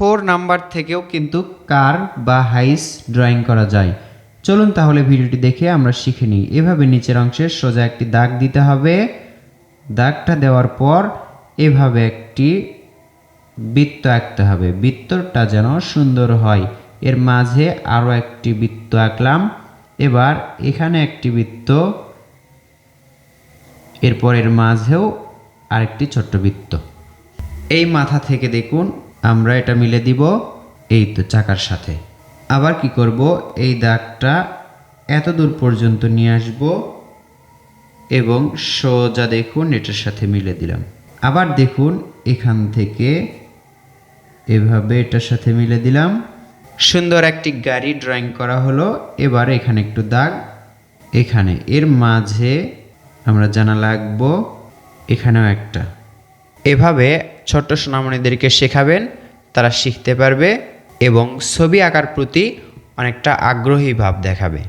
4 number থেকেও কিন্তু কার বা হাইস ড্রয়িং করা যায়। চলুন তাহলে ভিডিওটি দেখে আমরা শিখে নিই। এভাবে নিচের অংশে সোজা একটি দাগ দিতে হবে। দাগটা দেওয়ার পর এভাবে একটি বৃত্ত আঁকতে হবে। বৃত্তটা যেন সুন্দর হয়। এর মাঝে আরও একটি বৃত্ত আঁকলাম। এবার এখানে একটি বৃত্ত, এরপর এর মাঝেও আরেকটি ছোট্ট বৃত্ত। এই মাথা থেকে দেখুন আমরা এটা মিলে দিব এই তো চাকার সাথে। আবার কি করব, এই দাগটা এত দূর পর্যন্ত নিয়ে আসব এবং সোজা দেখুন এটার সাথে মিলে দিলাম। আবার দেখুন এখান থেকে এভাবে এটার সাথে মিলে দিলাম। সুন্দর একটি গাড়ি ড্রয়িং করা হলো। এবার এখানে একটু দাগ, এখানে এর মাঝে আমরা জানালা আঁকবো, এখানেও একটা। এভাবে ছোট্ট সোনামণিদেরকে শেখাবেন, তারা শিখতে পারবে এবং ছবি আঁকার প্রতি অনেকটা আগ্রহী ভাব দেখাবে।